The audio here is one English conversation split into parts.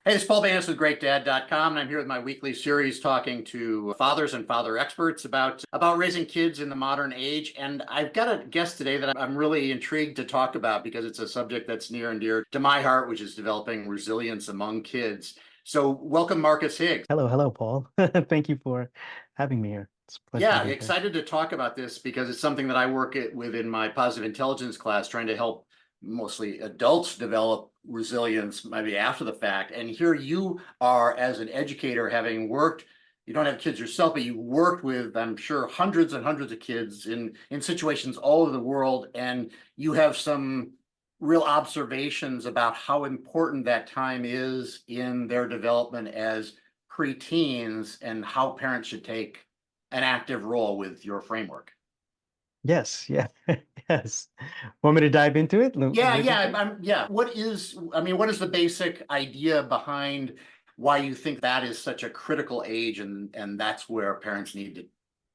Hey, it's Paul Banis with GreatDad.com, and I'm here with my weekly series talking to fathers and father experts about raising kids in the modern age. And I've got a guest today that I'm really intrigued to talk about because it's a subject that's near and dear to my heart, which is developing resilience among kids. So welcome, Marcus Higgs. Hello, Paul. Thank you for having me here. It's a pleasure to Yeah, be here. excited to talk about this because it's something that I work with in my positive intelligence class, trying to help mostly adults develop resilience maybe after the fact. And here you are as an educator, having worked, you don't have kids yourself, but you worked with, I'm sure, hundreds and hundreds of kids in situations all over the world. And you have some real observations about how important that time is in their development as preteens and how parents should take an active role with your framework. Yes, yeah, yes. Want me to dive into it? Yeah, Which yeah, is it? yeah. What is the basic idea behind why you think that is such a critical age and that's where parents need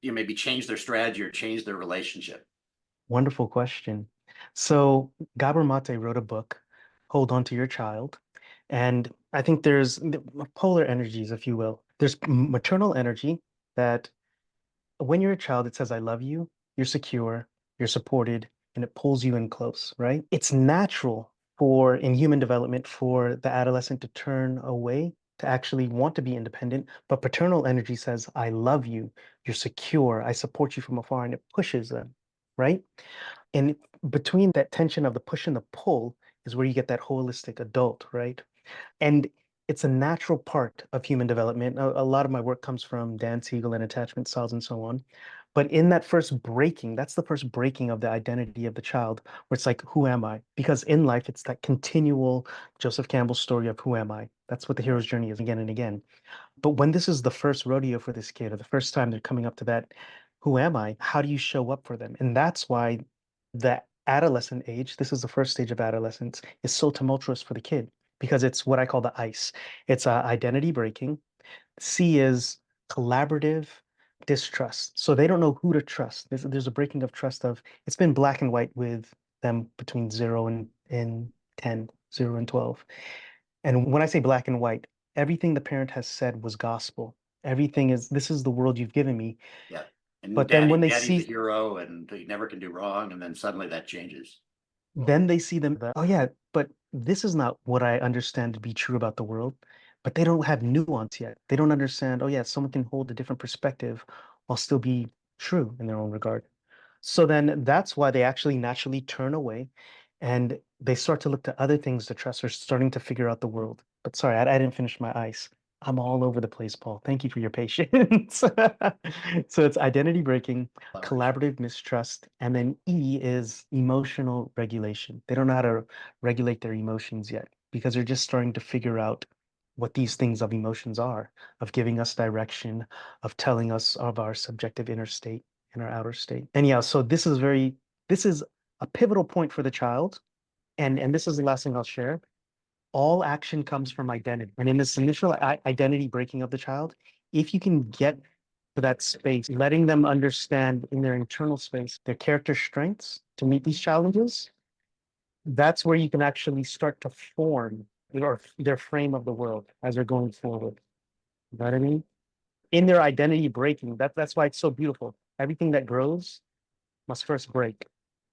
to, maybe change their strategy or change their relationship? Wonderful question. So Gabor Mate wrote a book, Hold On to Your Child. And I think there's polar energies, if you will. There's maternal energy that when you're a child, it says, I love you, you're secure, you're supported, and it pulls you in close, right? It's natural in human development for the adolescent to turn away, to actually want to be independent. But paternal energy says, I love you, you're secure, I support you from afar, and it pushes them, right? And between that tension of the push and the pull is where you get that holistic adult, right? And it's a natural part of human development. A lot of my work comes from Dan Siegel and attachment styles and so on. But in that first breaking, that's the first breaking of the identity of the child, where it's like, who am I? Because in life, it's that continual Joseph Campbell story of who am I? That's what the hero's journey is again and again. But when this is the first rodeo for this kid, or the first time they're coming up to that, who am I? How do you show up for them? And that's why the adolescent age, this is the first stage of adolescence, is so tumultuous for the kid because it's what I call the ice. It's identity breaking. C is collaborative distrust. So they don't know who to trust. There's a breaking of trust of it's been black and white with them between 0 and 10, 0 and 12. And when I say black and white, everything the parent has said was gospel. Everything is, this is the world you've given me. Yeah. And But then when daddy's the hero and he never can do wrong, and then suddenly that changes. they see them, oh yeah, but this is not what I understand to be true about the world. But they don't have nuance yet. They don't understand, oh yeah, someone can hold a different perspective while still be true in their own regard. So then that's why they actually naturally turn away and they start to look to other things to trust or starting to figure out the world. But sorry, I didn't finish my ice. I'm all over the place, Paul. Thank you for your patience. So it's identity breaking, Collaboration. collaborative mistrust, and then E is emotional regulation. They don't know how to regulate their emotions yet because they're just starting to figure out what these things of emotions are, of giving us direction, of telling us of our subjective inner state and our outer state. And yeah, so this is a pivotal point for the child. And this is the last thing I'll share. All action comes from identity. And in this initial identity breaking of the child, if you can get to that space, letting them understand in their internal space their character strengths to meet these challenges, that's where you can actually start to form their frame of the world as they're going forward. You know what I mean? In their identity breaking, that's why it's so beautiful. Everything that grows must first break.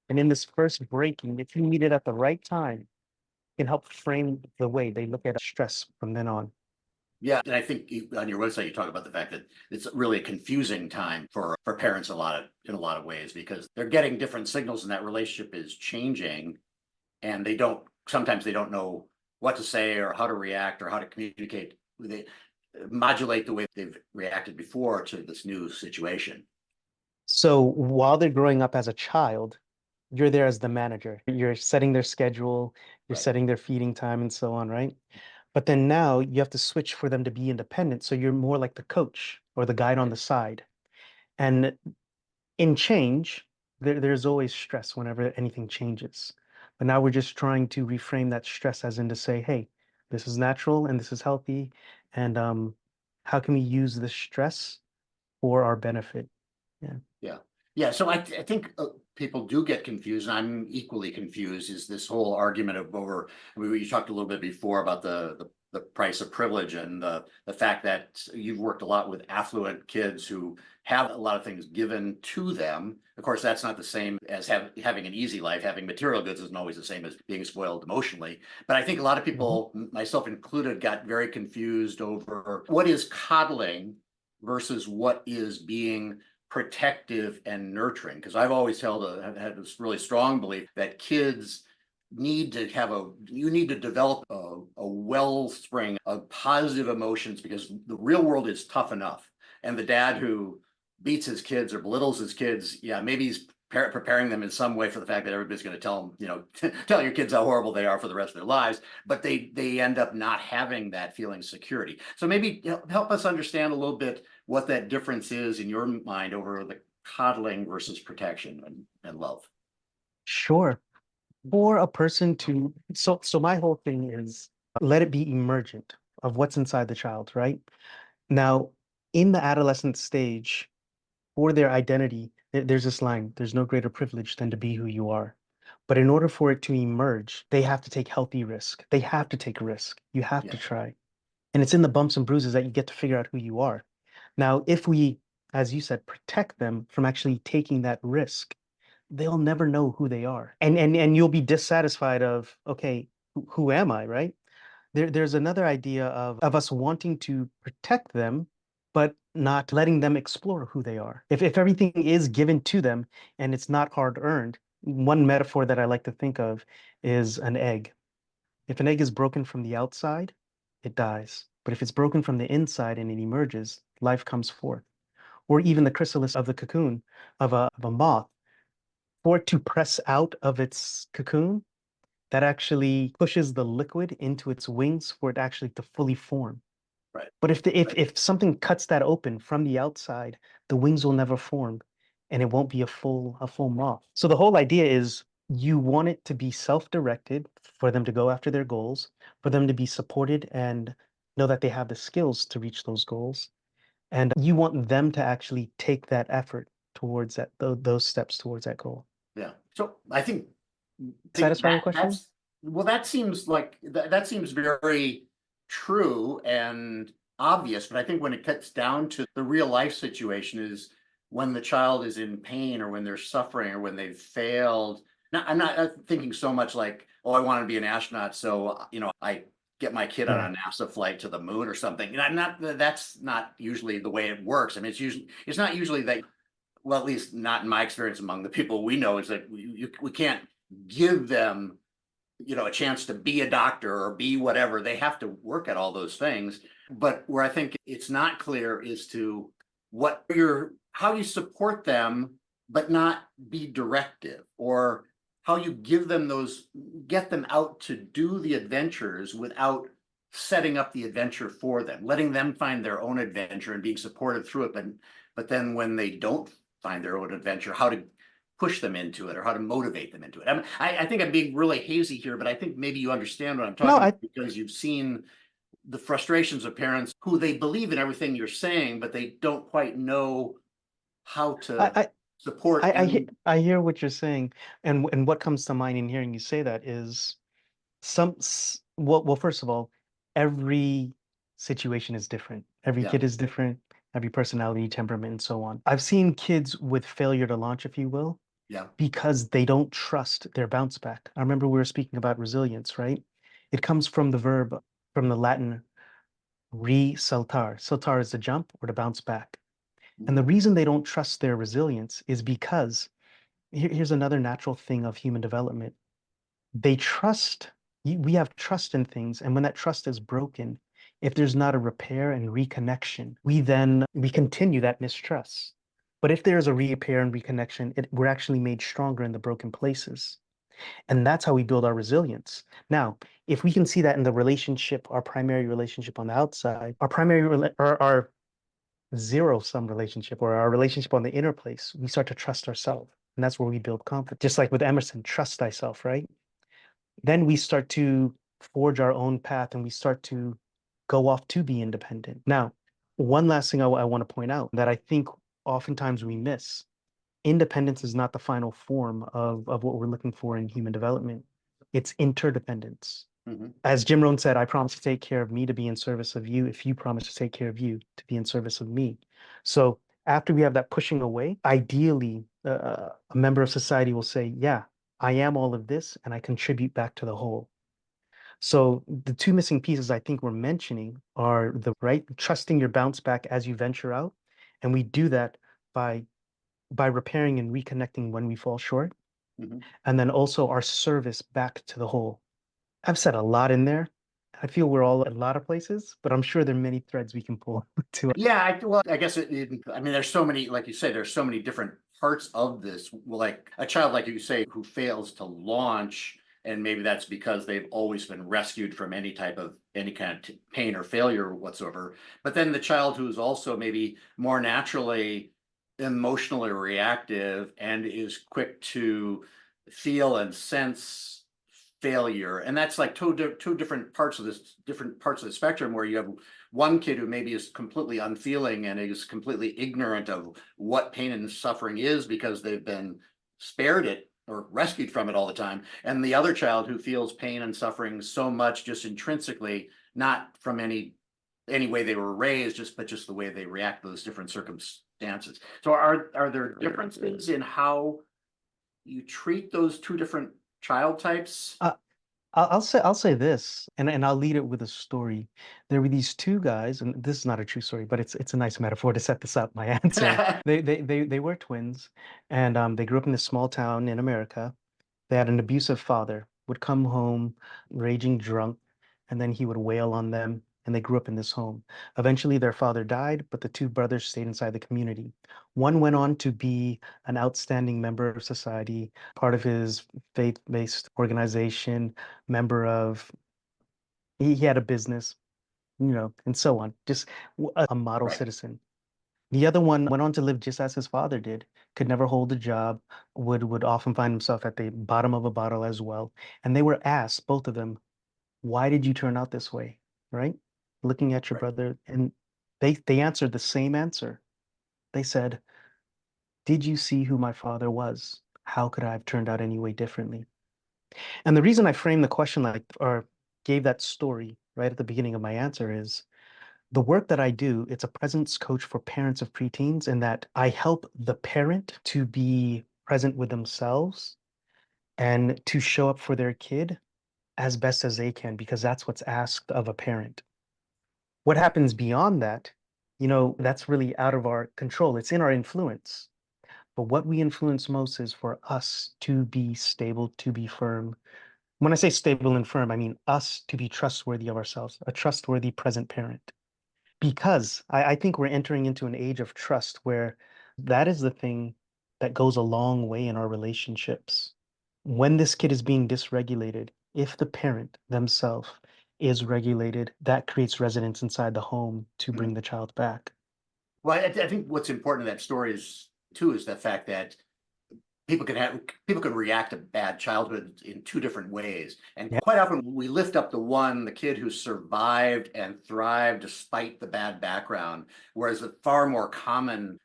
And in this first breaking, if you meet it at the right time, it can help frame the way they look at stress from then on. Yeah, and I think on your website you talk about the fact that it's really a confusing time for parents in a lot of ways because they're getting different signals and that relationship is changing, and sometimes they don't know what to say or how to react or how to communicate. They modulate the way they've reacted before to this new situation. So while they're growing up as a child, you're there as the manager. You're setting their schedule, you're Right. setting their feeding time and so on, right? But then now you have to switch for them to be independent. So you're more like the coach or the guide on Right. the side. And in change, there's always stress whenever anything changes. But now we're just trying to reframe that stress as in to say, hey, this is natural and this is healthy. And how can we use this stress for our benefit? Yeah. Yeah. Yeah. So I think people do get confused, and I'm equally confused. Is this whole argument of over? I mean, you talked a little bit before about the the price of privilege and the fact that you've worked a lot with affluent kids who have a lot of things given to them. Of course, that's not the same as having an easy life. Having material goods isn't always the same as being spoiled emotionally. But I think a lot of people, myself included, got very confused over what is coddling versus what is being protective and nurturing. Because I've always had this really strong belief that kids need to have you need to develop a wellspring of positive emotions, because the real world is tough enough. And the dad who beats his kids or belittles his kids, yeah, maybe he's preparing them in some way for the fact that everybody's going to tell them, tell your kids how horrible they are for the rest of their lives, but they end up not having that feeling security. So maybe help us understand a little bit what that difference is in your mind over the coddling versus protection and love. Sure. For a person to, so my whole thing is let it be emergent of what's inside the child, right? Now, in the adolescent stage, for their identity, there's this line, there's no greater privilege than to be who you are. But in order for it to emerge, they have to take healthy risk. They have to take risk. You have to Yeah. try. And it's in the bumps and bruises that you get to figure out who you are. Now, if we, as you said, protect them from actually taking that risk, they'll never know who they are. And you'll be dissatisfied of, okay, who am I, right? There's another idea of us wanting to protect them, but not letting them explore who they are. If everything is given to them and it's not hard earned, one metaphor that I like to think of is an egg. If an egg is broken from the outside, it dies. But if it's broken from the inside and it emerges, life comes forth. Or even the chrysalis of the cocoon of a moth, for it to press out of its cocoon, that actually pushes the liquid into its wings for it actually to fully form. Right. But if something cuts that open from the outside, the wings will never form and it won't be a full moth. So the whole idea is you want it to be self-directed for them to go after their goals, for them to be supported and know that they have the skills to reach those goals. And you want them to actually take that effort towards those steps towards that goal. Yeah. So I think Satisfy your question? that's well, that seems like that seems very true and obvious, but I think when it gets down to the real life situation is when the child is in pain or when they're suffering or when they've failed. Now, I'm not thinking so much like, oh, I want to be an astronaut, so I get my kid on Yeah. a NASA flight to the moon or something. And I'm not. That's not usually the way it works. I mean, it's not usually that, well, at least not in my experience among the people we know, is that we can't give them, a chance to be a doctor or be whatever. They have to work at all those things. But where I think it's not clear is to how you support them, but not be directive, or how you get them out to do the adventures without setting up the adventure for them, letting them find their own adventure and being supported through it. But then when they don't find their own adventure, how to push them into it or how to motivate them into it. I think I'm being really hazy here, but I think maybe you understand what I'm No, talking about because you've seen the frustrations of parents who they believe in everything you're saying, but they don't quite know how to I, support and I hear what you're saying, and what comes to mind in hearing you say that is well, first of all, every situation is different. Every yeah, kid is different, every personality, temperament, and so on. I've seen kids with failure to launch, if you will, yeah, because they don't trust their bounce back. I remember we were speaking about resilience, right? It comes from the verb from the Latin re-saltar. Saltar is to jump or to bounce back. And the mhm, reason they don't trust their resilience is because here's another natural thing of human development. They trust, we have trust in things. And when that trust is broken, if there's not a repair and reconnection, we continue that mistrust. But if there's a repair and reconnection, we're actually made stronger in the broken places. And that's how we build our resilience. Now, if we can see that in the relationship, our primary relationship on the outside, our zero-sum relationship or our relationship on the inner place, we start to trust ourselves. And that's where we build confidence. Just like with Emerson, trust thyself, right? Then we start to forge our own path and we start to go off to be independent. Now, one last thing I want to point out that I think oftentimes we miss. Independence is not the final form of what we're looking for in human development. It's interdependence. Mhm. As Jim Rohn said, I promise to take care of me to be in service of you if you promise to take care of you to be in service of me. So after we have that pushing away, ideally, a member of society will say, yeah, I am all of this and I contribute back to the whole. So the two missing pieces I think we're mentioning are the right trusting your bounce back as you venture out. And we do that by repairing and reconnecting when we fall short. Mhm. And then also our service back to the whole. I've said a lot in there. I feel we're all at a lot of places, but I'm sure there are many threads we can pull to it. Yeah, well, I guess I mean, there's so many, like you say, there's so many different parts of this. Like a child, like you say, who fails to launch, and maybe that's because they've always been rescued from any kind of pain or failure whatsoever. But then the child who's also maybe more naturally emotionally reactive and is quick to feel and sense failure, and that's like two different parts of the spectrum, where you have one kid who maybe is completely unfeeling and is completely ignorant of what pain and suffering is because they've been spared it or rescued from it all the time, and the other child who feels pain and suffering so much just intrinsically, not from any way they were raised, just the way they react to those different circumstances. So are there differences in how you treat those two different child types? Uh, I'll say this, and I'll lead it with a story. There were these two guys, and this is not a true story, but it's a nice metaphor to set this up, my answer. They were twins, and they grew up in this small town in America. They had an abusive father, would come home raging drunk, and then he would wail on them, and they grew up in this home. Eventually, their father died, but the two brothers stayed inside the community. One went on to be an outstanding member of society, part of his faith-based organization, member of, he had a business, and so on. Just a model Right. citizen. The other one went on to live just as his father did, could never hold a job, would often find himself at the bottom of a bottle as well. And they were asked, both of them, why did you turn out this way? Right? Looking at your Right. brother, and they answered the same answer. They said, did you see who my father was? How could I have turned out any way differently? And the reason I framed the question like, or gave that story right at the beginning of my answer is the work that I do, it's a presence coach for parents of preteens, in that I help the parent to be present with themselves and to show up for their kid as best as they can, because that's what's asked of a parent. What happens beyond that, that's really out of our control. It's in our influence. But what we influence most is for us to be stable, to be firm. When I say stable and firm, I mean us to be trustworthy of ourselves, a trustworthy present parent. Because I think we're entering into an age of trust where that is the thing that goes a long way in our relationships. When this kid is being dysregulated, if the parent themselves is regulated, that creates resonance inside the home to Mhm. bring the child back. Well, I think what's important in that story is too is the fact that people can react to bad childhood in two different ways, and Yeah. quite often we lift up the kid who survived and thrived despite the bad background, whereas a far more common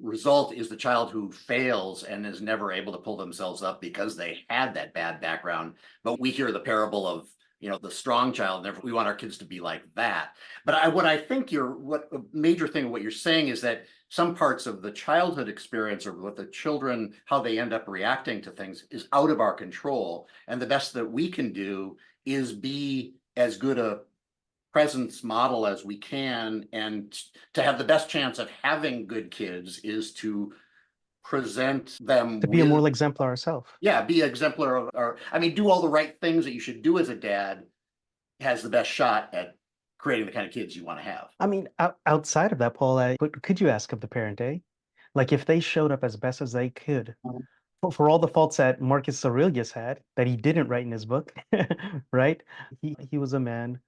result is the child who fails and is never able to pull themselves up because they had that bad background. But we hear the parable of the strong child, and we want our kids to be like that. But what I think what a major thing of what you're saying is that some parts of the childhood experience, or what the children, how they end up reacting to things, is out of our control. And the best that we can do is be as good a presence model as we can. And to have the best chance of having good kids is to present them To be a with, moral exemplar ourselves. yeah, be exemplar of, or I mean, do all the right things that you should do as a dad, has the best shot at creating the kind of kids you want to have. I mean, outside of that, Paul, what could you ask of the parent, eh? Like if they showed up as best as they could, for all the faults that Marcus Aurelius had that he didn't write in his book, right? He was a man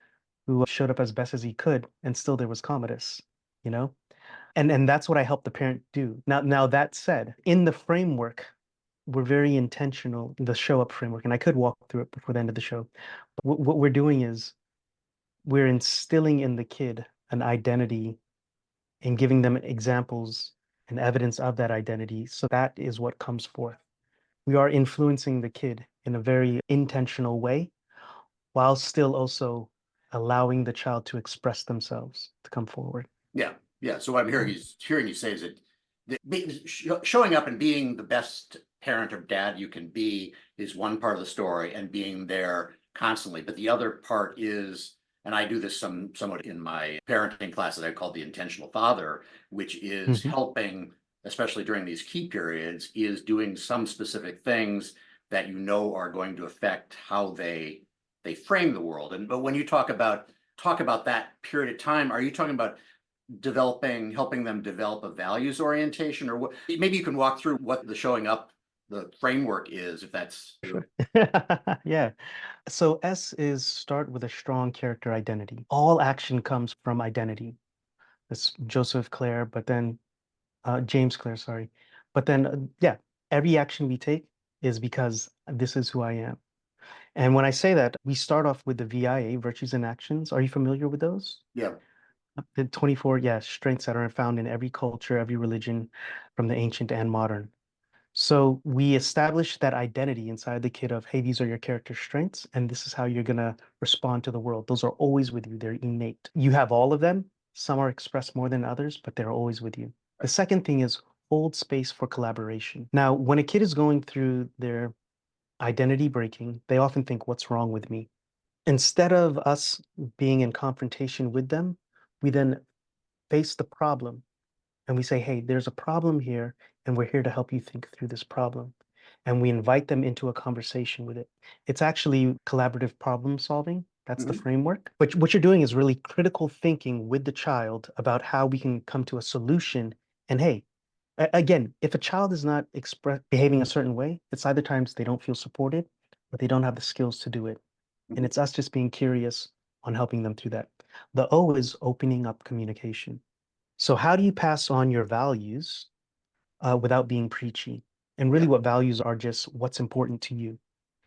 who showed up as best as he could, and still there was commodus, you know? And that's what I help the parent do. Now that said, in the framework, we're very intentional, the show up framework, and I could walk through it before the end of the show. But what we're doing is we're instilling in the kid an identity and giving them examples and evidence of that identity. So that is what comes forth. We are influencing the kid in a very intentional way, while still also allowing the child to express themselves, to come forward. Yeah, yeah. So what I'm hearing you say is that showing up and being the best parent or dad you can be is one part of the story, and being there constantly. But the other part is, and I do this somewhat in my parenting classes, I call the intentional father, which is Mhm. helping, especially during these key periods, is doing some specific things that you know are going to affect how they frame the world. And but when you talk about that period of time, are you talking about helping them develop a values orientation, or what? Maybe you can walk through what the showing up, the framework is, if that's. Sure. Yeah. So S is start with a strong character identity. All action comes from identity. It's Joseph Clare, but then James Clare, sorry. But then, yeah, every action we take is because this is who I am. And when I say that, we start off with the VIA, virtues and actions. Are you familiar with those? Yeah. The 24, yeah, strengths that are found in every culture, every religion, from the ancient and modern. So we establish that identity inside the kid of, hey, these are your character strengths, and this is how you're gonna respond to the world. Those are always with you. They're innate. You have all of them. Some are expressed more than others, but they're always with you. The Right. second thing is hold space for collaboration. Now, when a kid is going through their identity breaking, they often think, what's wrong with me? Instead of us being in confrontation with them, we then face the problem and we say, hey, there's a problem here, and we're here to help you think through this problem. And we invite them into a conversation with it. It's actually collaborative problem solving. That's the Mhm. framework. But what you're doing is really critical thinking with the child about how we can come to a solution. And hey, again, if a child is not behaving a certain way, it's either times they don't feel supported or they don't have the skills to do it. And Mhm. it's us just being curious on helping them through that. The O is opening up communication. So how do you pass on your values without being preachy? And really Yeah. what values are just what's important to you.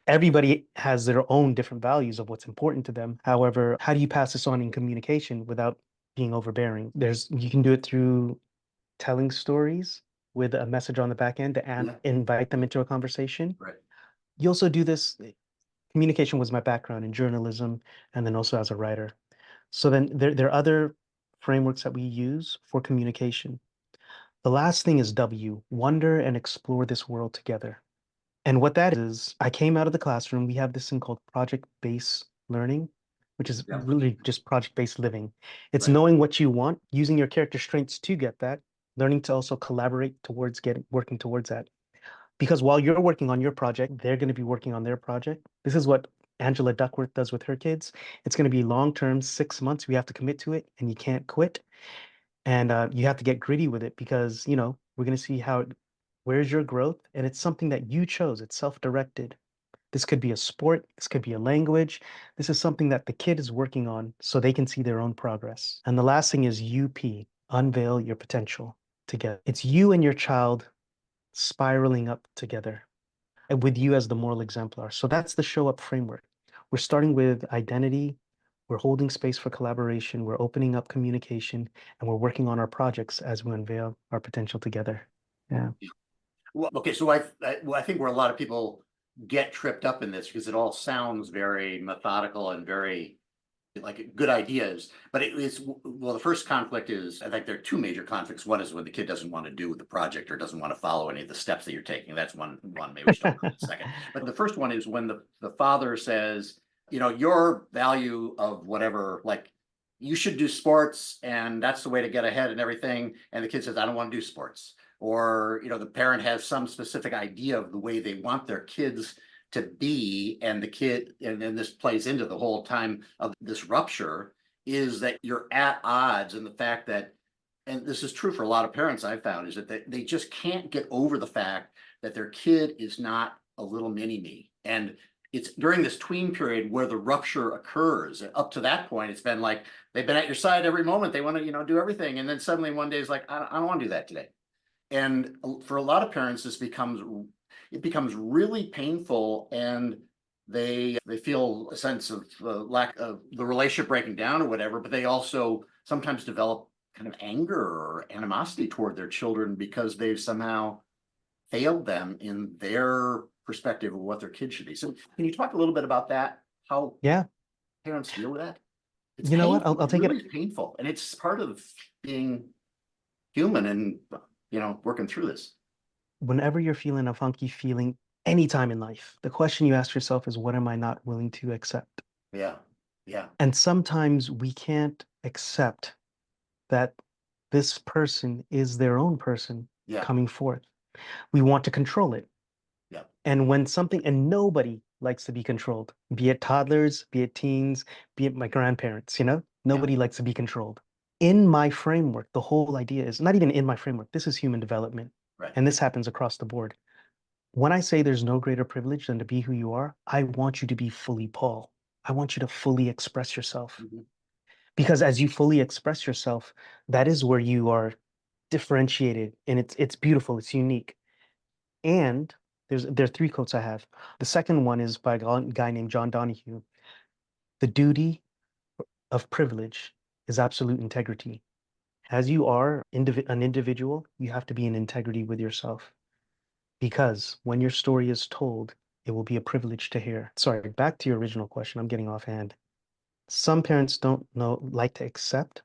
Everybody has their own different values of what's important to them. However, how do you pass this on in communication without being overbearing? You can do it through telling stories with a message on the back end to Yeah. invite them into a conversation. Right. You also do this, communication was my background in journalism and then also as a writer. So then there are other frameworks that we use for communication. The last thing is W, wonder and explore this world together. And what that is, I came out of the classroom. We have this thing called project-based learning, which is Yeah. really just project-based living. It's Right. knowing what you want, using your character strengths to get that, learning to also collaborate towards working towards that. Because while you're working on your project, they're going to be working on their project. This is what Angela Duckworth does with her kids. It's going to be long-term, 6 months. We have to commit to it, and you can't quit. And you have to get gritty with it because, we're going to see where's your growth? And it's something that you chose. It's self-directed. This could be a sport. This could be a language. This is something that the kid is working on so they can see their own progress. And the last thing is UP, unveil your potential together. It's you and your child spiraling up together and with you as the moral exemplar. So that's the show up framework. We're starting with identity. We're holding space for collaboration. We're opening up communication and we're working on our projects as we unveil our potential together. Yeah. Well, okay, so I think where a lot of people get tripped up in this, because it all sounds very methodical and very like good ideas, but it is, well, the first conflict is, I think there are two major conflicts. One is when the kid doesn't want to do the project or doesn't want to follow any of the steps that you're taking. That's one. Maybe we should talk about in a second. But the first one is when the father says, your value of whatever, like you should do sports and that's the way to get ahead and everything. And the kid says, I don't want to do sports. Or, the parent has some specific idea of the way they want their kids to be, and the kid, and then this plays into the whole time of this rupture, is that you're at odds. And the fact that, and this is true for a lot of parents I've found, is that they just can't get over the fact that their kid is not a little mini me. And it's during this tween period where the rupture occurs. And up to that point, it's been like they've been at your side every moment. They want to, do everything. And then suddenly one day is like, I don't want to do that today. And for a lot of parents, it becomes really painful, and they feel a sense of lack of the relationship breaking down or whatever. But they also sometimes develop kind of anger or animosity toward their children because they've somehow failed them in their perspective of what their kid should be. So can you talk a little bit about that? How Yeah. parents deal with that? It's You know what? painful. I'll It take really it. is painful, and it's part of being human and working through this. Whenever you're feeling a funky feeling anytime in life, the question you ask yourself is, what am I not willing to accept? Yeah, yeah, And sometimes we can't accept that this person is their own person yeah, coming forth. We want to control it. yeah, And when something, and nobody likes to be controlled, be it toddlers, be it teens, be it my grandparents, yeah. nobody likes to be controlled. In my framework, the whole idea is not even in my framework, this is human development. Right. And this happens across the board. When I say there's no greater privilege than to be who you are, I want you to be fully Paul. I want you to fully express yourself. Mhm. Because as you fully express yourself, that is where you are differentiated and it's beautiful, it's unique. And there are three quotes I have. The second one is by a guy named John Donahue. The duty of privilege is absolute integrity. As you are an individual, you have to be in integrity with yourself. Because when your story is told, it will be a privilege to hear. Sorry, back to your original question. I'm getting offhand. Some parents don't like to accept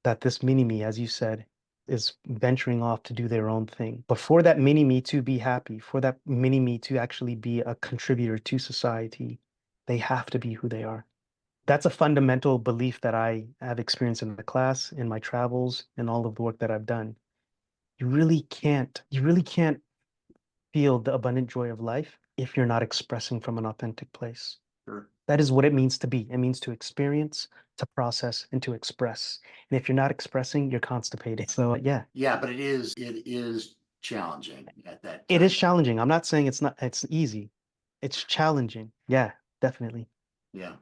that this mini me, as you said, is venturing off to do their own thing. But for that mini me to be happy, for that mini me to actually be a contributor to society, they have to be who they are. That's a fundamental belief that I have experienced in the class, in my travels, in all of the work that I've done. You really can't feel the abundant joy of life if you're not expressing from an authentic place. Sure. That is what it means to be. It means to experience, to process, and to express. And if you're not expressing, you're constipated. So yeah, Yeah, but it is challenging at that it is time. challenging. I'm not saying it's easy. It's challenging. Yeah, definitely. Yeah.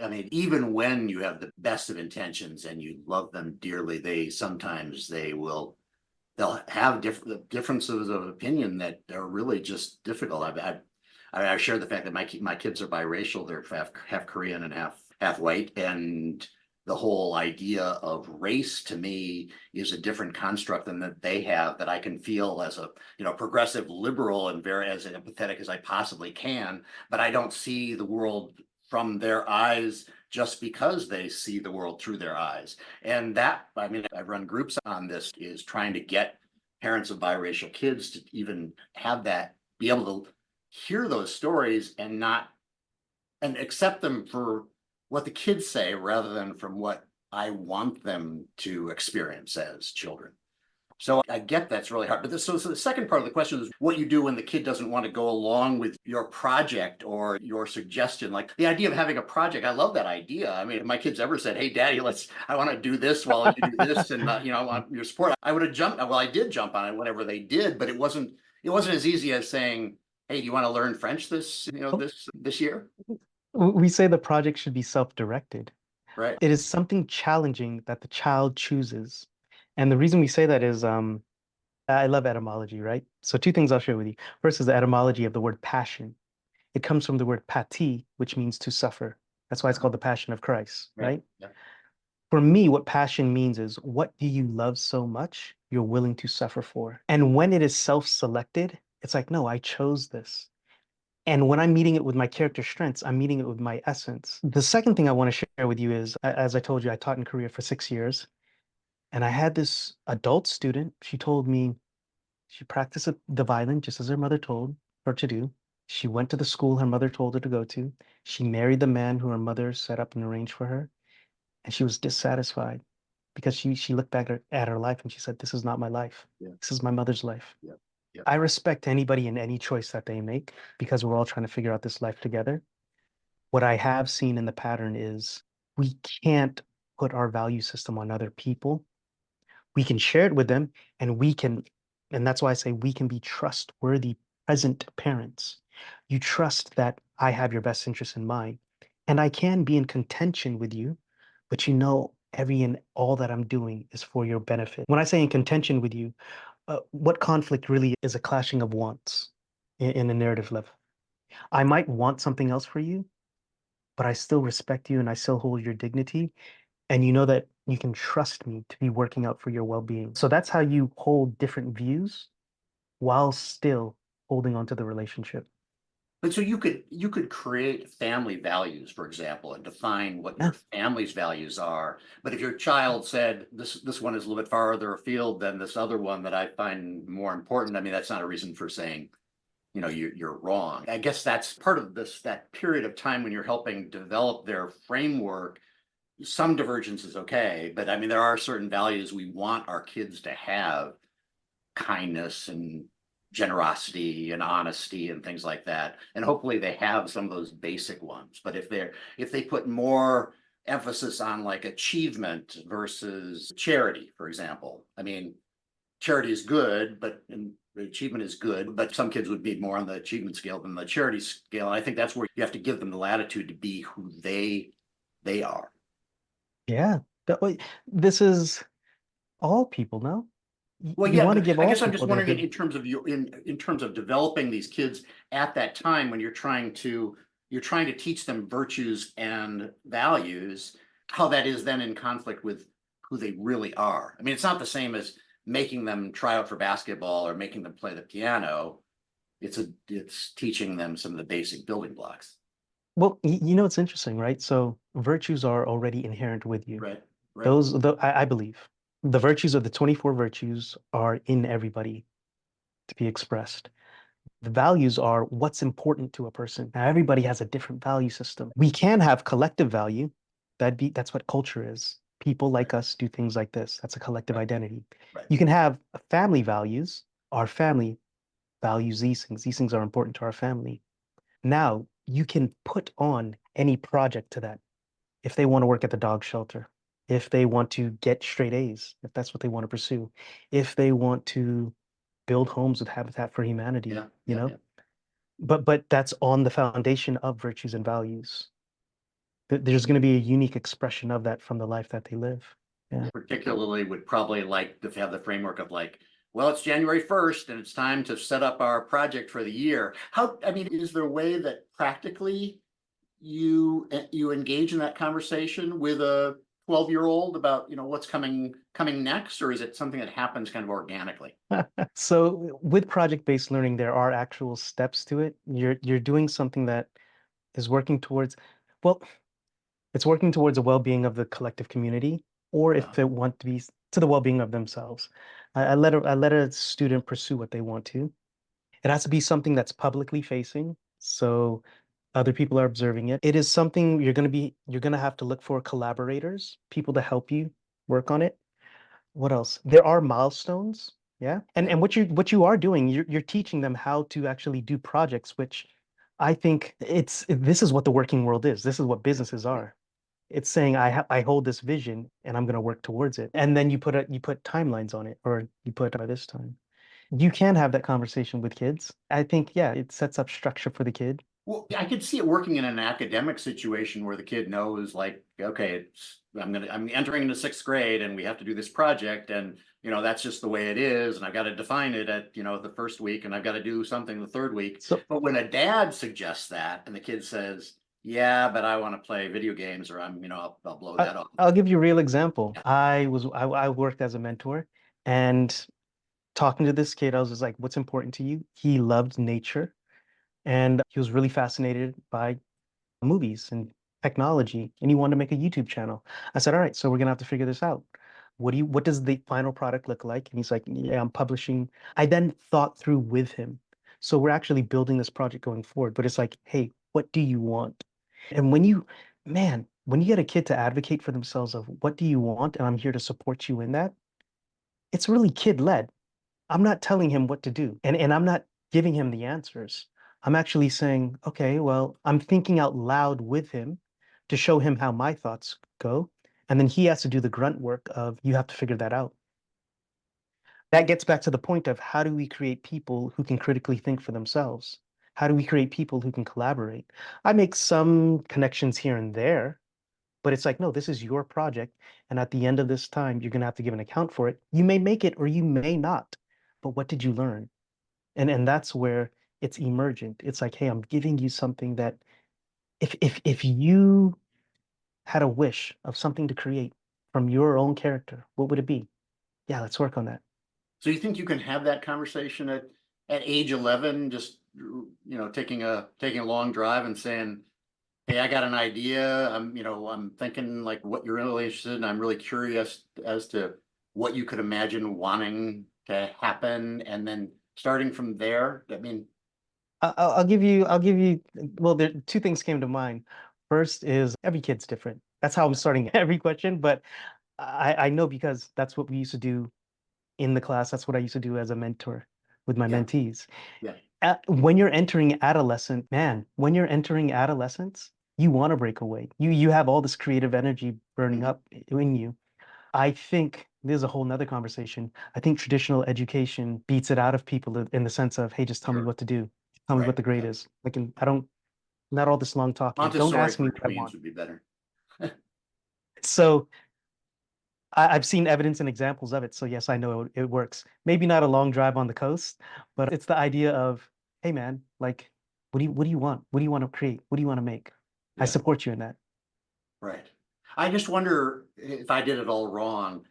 I mean, even when you have the best of intentions and you love them dearly, they'll have differences of opinion that are really just difficult. I share the fact that my kids are biracial. They're half Korean and half white, and the whole idea of race to me is a different construct than that they have, that I can feel as a progressive liberal and very as empathetic as I possibly can, but I don't see the world from their eyes just because they see the world through their eyes. And that, I mean, I've run groups on this, is trying to get parents of biracial kids to even have that, be able to hear those stories and not, and accept them for what the kids say rather than from what I want them to experience as children. So I get that's really hard. But so the second part of the question is what you do when the kid doesn't want to go along with your project or your suggestion. Like the idea of having a project, I love that idea. I mean, if my kids ever said, "Hey, Daddy, I want to do this while you do this, and I want your support," I would have jumped. Well, I did jump on it whenever they did, but it wasn't as easy as saying, "Hey, do you want to learn French Oh, this year?" we say the project should be self-directed. Right. It is something challenging that the child chooses. And the reason we say that is I love etymology, right? So two things I'll share with you. First is the etymology of the word passion. It comes from the word pati, which means to suffer. That's why it's called the Passion of Christ, Right. right? Yeah. For me, what passion means is what do you love so much you're willing to suffer for? And when it is self-selected, it's like, no, I chose this. And when I'm meeting it with my character strengths, I'm meeting it with my essence. The second thing I want to share with you is, as I told you, I taught in Korea for 6 years. And I had this adult student. She told me she practiced the violin just as her mother told her to do. She went to the school her mother told her to go to. She married the man who her mother set up and arranged for her. And she was dissatisfied because she looked back at her life and she said, "This is not my life. Yeah. This is my mother's life." Yeah. Yeah. I respect anybody in any choice that they make because we're all trying to figure out this life together. What I have seen in the pattern is we can't put our value system on other people. We can share it with them and and that's why I say we can be trustworthy present parents. You trust that I have your best interest in mind and I can be in contention with you, but every and all that I'm doing is for your benefit. When I say in contention with you, what conflict really is a clashing of wants in a narrative level. I might want something else for you, but I still respect you and I still hold your dignity. And you know that you can trust me to be working out for your well being. So that's how you hold different views while still holding on to the relationship. But so you could create family values, for example, and define what Yeah. your family's values are. But if your child said this one is a little bit farther afield than this other one that I find more important, I mean, that's not a reason for saying, you're wrong. I guess that's part of that period of time when you're helping develop their framework. Some divergence is okay, but I mean, there are certain values we want our kids to have, kindness and generosity and honesty and things like that. And hopefully they have some of those basic ones. But if they put more emphasis on like achievement versus charity, for example, I mean, charity is good, but and achievement is good, but some kids would be more on the achievement scale than the charity scale. And I think that's where you have to give them the latitude to be who they are. Yeah. This is all people, no? Well, You yeah, want to but give I all guess I'm just people their wondering good. in terms of in terms of developing these kids at that time when you're trying to teach them virtues and values, how that is then in conflict with who they really are. I mean, it's not the same as making them try out for basketball or making them play the piano. It's teaching them some of the basic building blocks. Well, it's interesting, right? So virtues are already inherent with you. Right, right, I believe the virtues of the 24 virtues are in everybody to be expressed. The values are what's important to a person. Now, everybody has a different value system. We can have collective value. That's what culture is. People right, like us do things like this. That's a collective right, identity. right. You can have family values. Our family values these things. These things are important to our family. Now, you can put on any project to that. If they want to work at the dog shelter, if they want to get straight A's, if that's what they want to pursue, if they want to build homes with Habitat for Humanity, Yeah, yeah, yeah. but that's on the foundation of virtues and values. There's going to be a unique expression of that from the life that they live. Yeah. Particularly would probably like to have the framework of like, well, it's January 1st and it's time to set up our project for the year. I mean, is there a way that practically you engage in that conversation with a 12-year-old about, what's coming next, or is it something that happens kind of organically? So with project-based learning, there are actual steps to it. You're doing something that is working towards, well, it's working towards the well-being of the collective community, or Uh, if it want to be to the well-being of themselves. I let a student pursue what they want to. It has to be something that's publicly facing, so other people are observing it. It is something you're gonna have to look for collaborators, people to help you work on it. What else? There are milestones, yeah. And what you are doing, you're teaching them how to actually do projects, which I think this is what the working world is. This is what yeah, businesses yeah. are. It's saying I hold this vision and I'm going to work towards it. And then you put timelines on it, or you put by this time. You can have that conversation with kids. I think, yeah, it sets up structure for the kid. Well, I could see it working in an academic situation where the kid knows, like, okay, I'm entering into sixth grade and we have to do this project, and that's just the way it is, and I've got to define it at the first week, and I've got to do something the third week. So But when a dad suggests that, and the kid says, "Yeah, but I want to play video games," or I'll blow that off. I'll give you a real example. Yeah, I worked as a mentor, and talking to this kid, I was just like, "What's important to you?" He loved nature, and he was really fascinated by movies and technology, and he wanted to make a YouTube channel. I said, all right, so we're gonna have to figure this out. What does the final product look like? And he's like, yeah, I'm publishing. I then thought through with him. So we're actually building this project going forward, but it's like, hey, what do you want? And when you get a kid to advocate for themselves of what do you want, and I'm here to support you in that, it's really kid-led. I'm not telling him what to do, and I'm not giving him the answers. I'm actually saying, okay, well, I'm thinking out loud with him to show him how my thoughts go. And then he has to do the grunt work of you have to figure that out. That gets back to the point of how do we create people who can critically think for themselves? How do we create people who can collaborate? I make some connections here and there, but it's like, no, this is your project. And at the end of this time, you're going to have to give an account for it. You may make it or you may not. But what did you learn? And that's where it's emergent. It's like, hey, I'm giving you something that if you had a wish of something to create from your own character, what would it be? Yeah, let's work on that. so you think you can have that conversation at age 11, just, taking a long drive and saying, hey, I got an idea. I'm thinking like what you're really interested in. I'm really curious as to what you could imagine wanting to happen. And then starting from there, I mean, I'll give you, well, there two things came to mind. First is every kid's different. That's how I'm starting every question, but I know because that's what we used to do in the class. That's what I used to do as a mentor with my yeah, mentees. yeah. When you're entering adolescent, man, when you're entering adolescence, you want to break away. You have all this creative energy burning Mhm. up in you. I think there's a whole nother conversation. I think traditional education beats it out of people in the sense of, hey, just tell me Sure. what to do. Tell me what Right. the grade Yeah. is. Like, I don't, not all this long talking. Don't Montessori ask me for what I tweens want. would be better. So I've seen evidence and examples of it. So yes, I know it works. Maybe not a long drive on the coast, but it's the idea of, hey man, like, what do you want? What do you want to create? What do you want to make? I Yeah. support you in that. Right. I just wonder if I did it all wrong.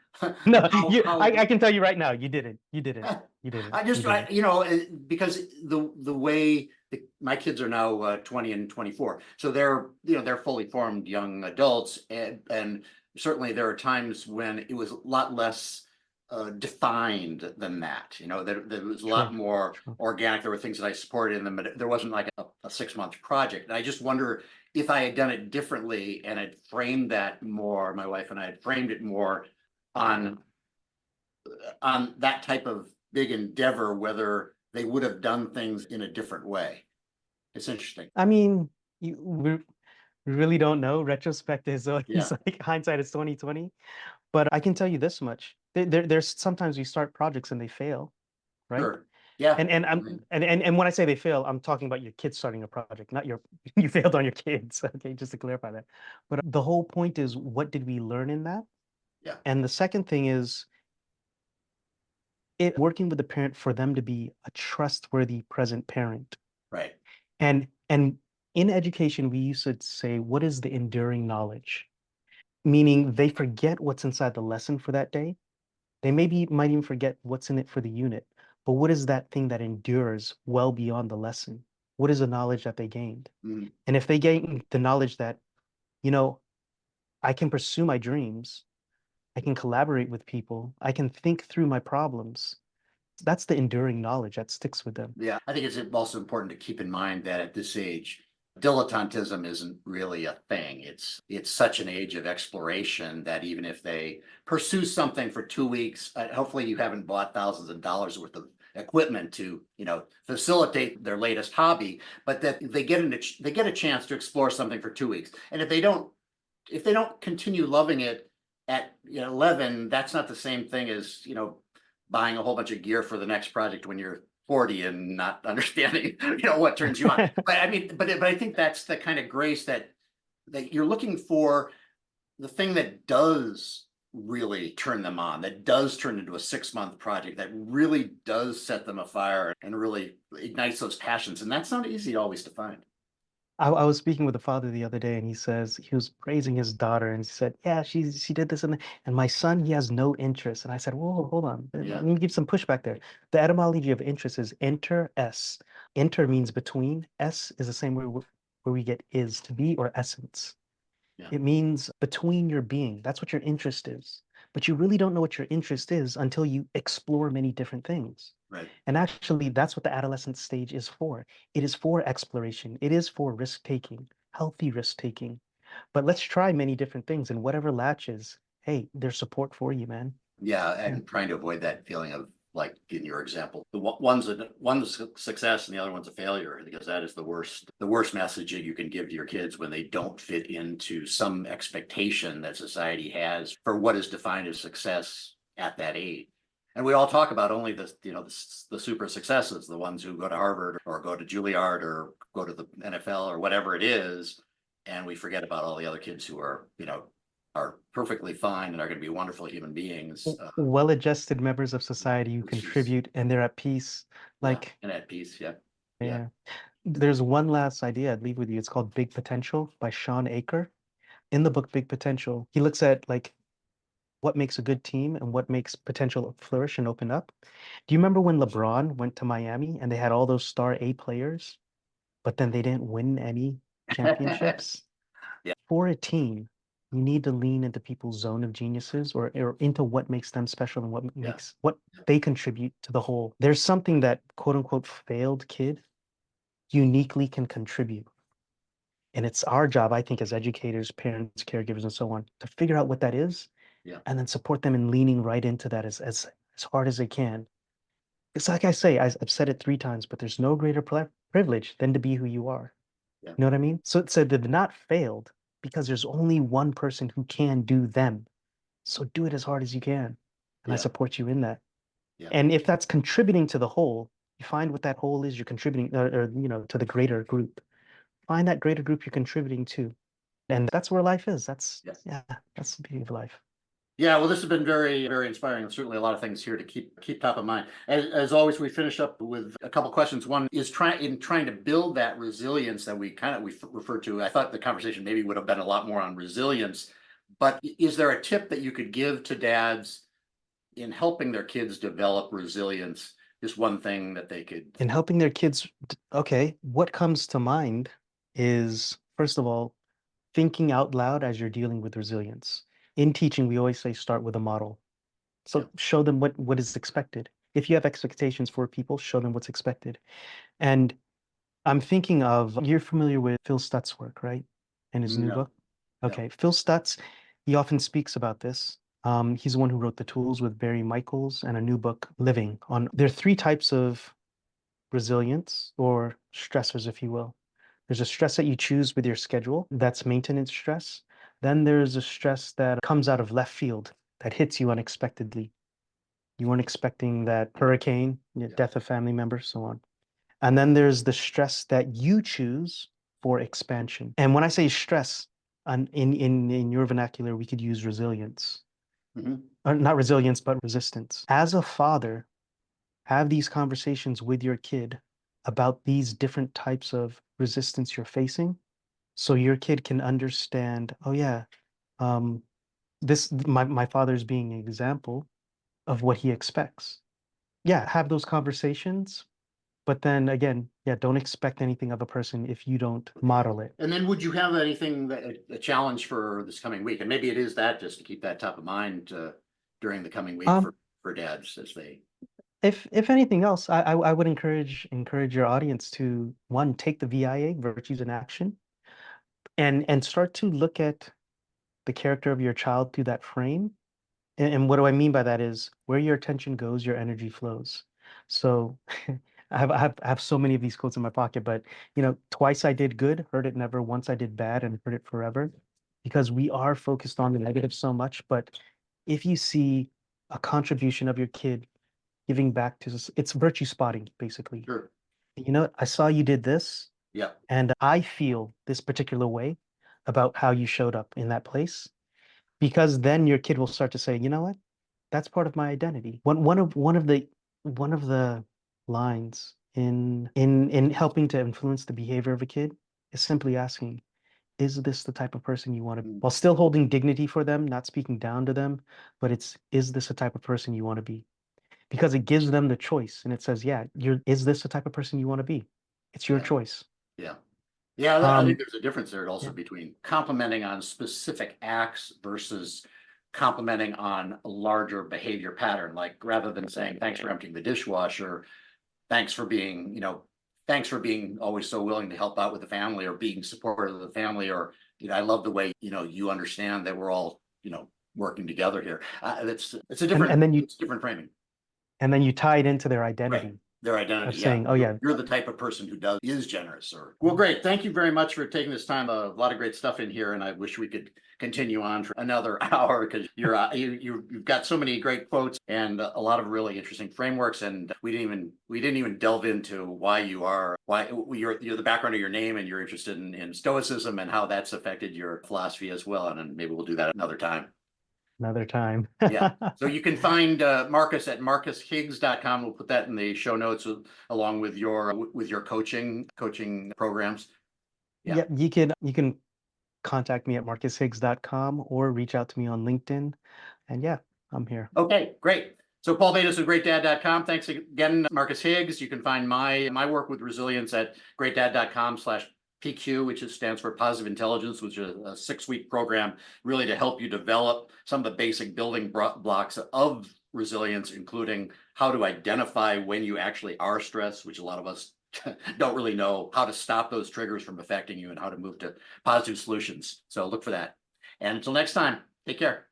No, I How can tell you right now, you didn't. You didn't. You didn't. I You just, didn't. because the way my kids are now 20 and 24, so they're fully formed young adults, and certainly there are times when it was a lot less defined than that. There was a lot True. more True. organic. There were things that I supported in them, but there wasn't like a 6 month project. And I just wonder if I had done it differently and had framed that more. My wife and I had framed it more on that type of big endeavor, whether they would have done things in a different way. It's interesting. I mean, we really don't know. Retrospect is always Yeah, like hindsight is 2020. But I can tell you this much. There's sometimes we start projects and they fail, right? sure. Yeah. And I I'm mean, and when I say they fail, I'm talking about your kids starting a project, not your you failed on your kids. Okay, just to clarify that. But the whole point is, what did we learn in that? yeah, And the second thing is it working with the parent for them to be a trustworthy present parent. right. And in education, we used to say, what is the enduring knowledge? Meaning they forget what's inside the lesson for that day. They maybe might even forget what's in it for the unit. But what is that thing that endures well beyond the lesson? What is the knowledge that they gained? Mm, And if they gain the knowledge that, you know, I can pursue my dreams, I can collaborate with people, I can think through my problems, that's the enduring knowledge that sticks with them. yeah, I think it's also important to keep in mind that at this age, dilettantism isn't really a thing. It's such an age of exploration that even if they pursue something for 2 weeks, hopefully you haven't bought thousands of dollars worth of equipment to facilitate their latest hobby, but that they get a chance to explore something for 2 weeks. And if they don't continue loving it at 11, that's not the same thing as buying a whole bunch of gear for the next project when you're 40 and not understanding what turns you on. But I mean, but I think that's the kind of grace that you're looking for, the thing that does really turn them on, that does turn into a 6 month project, that really does set them afire and really ignites those passions. And that's not easy always to find. I was speaking with a father the other day, and he says he was praising his daughter, and he said, "Yeah, she did this and my son, he has no interest." And I said, "Whoa, hold on, let Yeah. me give some pushback there." The etymology of interest is enter s. Enter means between. S is the same where we get is to be or essence. Yeah. It means between your being. That's what your interest is. But you really don't know what your interest is until you explore many different things. Right. And actually, that's what the adolescent stage is for. It is for exploration. It is for risk taking, healthy risk taking. But let's try many different things, and whatever latches, hey, there's support for you, man. Yeah, Yeah. and trying to avoid that feeling of, like in your example, one's a success and the other one's a failure, because that is the worst message that you can give to your kids when they don't fit into some expectation that society has for what is defined as success at that age. And we all talk about only the super successes, the ones who go to Harvard or go to Juilliard or go to the NFL or whatever it is, and we forget about all the other kids who are perfectly fine and are going to be wonderful human beings, Well-adjusted members of society who which is, contribute and they're at peace. yeah, Like, and at peace. Yeah, yeah, yeah. There's one last idea I'd leave with you. It's called Big Potential by Sean Aker. In the book Big Potential, he looks at like what makes a good team and what makes potential flourish and open up. Do you remember when LeBron went to Miami and they had all those star A players, but then they didn't win any championships? Yeah. For a team, you need to lean into people's zone of geniuses or into what makes them special and what Yeah. makes what they contribute to the whole. There's something that quote unquote failed kid uniquely can contribute. And it's our job, I think, as educators, parents, caregivers, and so on, to figure out what that is Yeah. and then support them in leaning right into that as hard as they can. It's like I say, I've said it 3 times, but there's no greater privilege than to be who you are. Yeah. You know what I mean? So it said they've not failed because there's only one person who can do them. So do it as hard as you can. And I Yeah. support you in that. Yeah. And if that's contributing to the whole, you find what that whole is, you're contributing to the greater group. Find that greater group you're contributing to. And that's where life is. Yeah. That's the beauty of life. Yeah, well, this has been very, very inspiring. Certainly a lot of things here to keep top of mind. As always, we finish up with a couple questions. One is trying to build that resilience that we refer to. I thought the conversation maybe would have been a lot more on resilience, but is there a tip that you could give to dads in helping their kids develop resilience? Just one thing that they could. In helping their kids, okay, what comes to mind is, first of all, thinking out loud as you're dealing with resilience. In teaching, we always say start with a model. Yeah. So show them what is expected. If you have expectations for people, show them what's expected. And I'm thinking of, you're familiar with Phil Stutz's work, right? And his new No. book? Okay, Phil Stutz, he often speaks about this. He's the one who wrote The Tools with Barry Michaels and a new book, Living, on there are 3 types of resilience or stressors, if you will. There's a stress that you choose with your schedule, that's maintenance stress. Then there's a stress that comes out of left field, that hits you unexpectedly. You weren't expecting that hurricane, death of family members, so on. And then there's the stress that you choose for expansion. And when I say stress, in your vernacular, we could use resilience. Mhm. Or not resilience, but resistance. As a father, have these conversations with your kid about these different types of resistance you're facing so your kid can understand, oh yeah, um, my father's being an example of what he expects. Yeah, have those conversations, but then again, yeah, don't expect anything of a person if you don't model it. And then would you have anything a challenge for this coming week? And maybe it is that just to keep that top of mind during the coming week Um, for dads as they. if anything else, I would encourage your audience to, one, take the VIA, Virtues in Action, and start to look at the character of your child through that frame. And what do I mean by that is where your attention goes, your energy flows. So I have so many of these quotes in my pocket, but twice I did good, heard it never, once I did bad, and heard it forever. Because we are focused on the negative so much, but if you see a contribution of your kid giving back to it's virtue spotting, basically. Sure. You know what? I saw you did this, Yeah. and I feel this particular way about how you showed up in that place. Because then your kid will start to say, you know what? That's part of my identity. One of the lines in helping to influence the behavior of a kid is simply asking, is this the type of person you want to be? Mm. While still holding dignity for them, not speaking down to them, but is this the type of person you want to be? Because it gives them the choice and it says, yeah, is this the type of person you want to be? It's your Yeah. choice. Yeah. Yeah. I think Um, there's a difference there also yeah. between complimenting on specific acts versus complimenting on a larger behavior pattern. Like rather than saying, thanks for emptying the dishwasher, thanks for being, thanks for being always so willing to help out with the family or being supportive of the family, or, I love the way, you understand that we're all, working together here. It's a And, different, and then you it's different framing. and then you tie it into their Right. identity Their of identity. Yeah. saying, oh yeah, You're the type of person who is generous or well, great. Thank you very much for taking this time. A lot of great stuff in here. And I wish we could continue on for another hour because you've got so many great quotes and a lot of really interesting frameworks. And we didn't even delve into why you're the background of your name and you're interested in stoicism and how that's affected your philosophy as well. And then maybe we'll do that another time. another time. Yeah. So you can find Marcus at marcushiggs.com. We'll put that in the show notes along with your coaching programs. Yeah. Yeah, you can contact me at marcushiggs.com or reach out to me on LinkedIn. And yeah, I'm here. Okay, great. So Paul Bates with GreatDad.com. Thanks again, Marcus Higgs. You can find my work with resilience at GreatDad.com/PQ, which stands for Positive Intelligence, which is a 6-week program really to help you develop some of the basic building blocks of resilience, including how to identify when you actually are stressed, which a lot of us don't really know, how to stop those triggers from affecting you, and how to move to positive solutions. So look for that. And until next time, take care.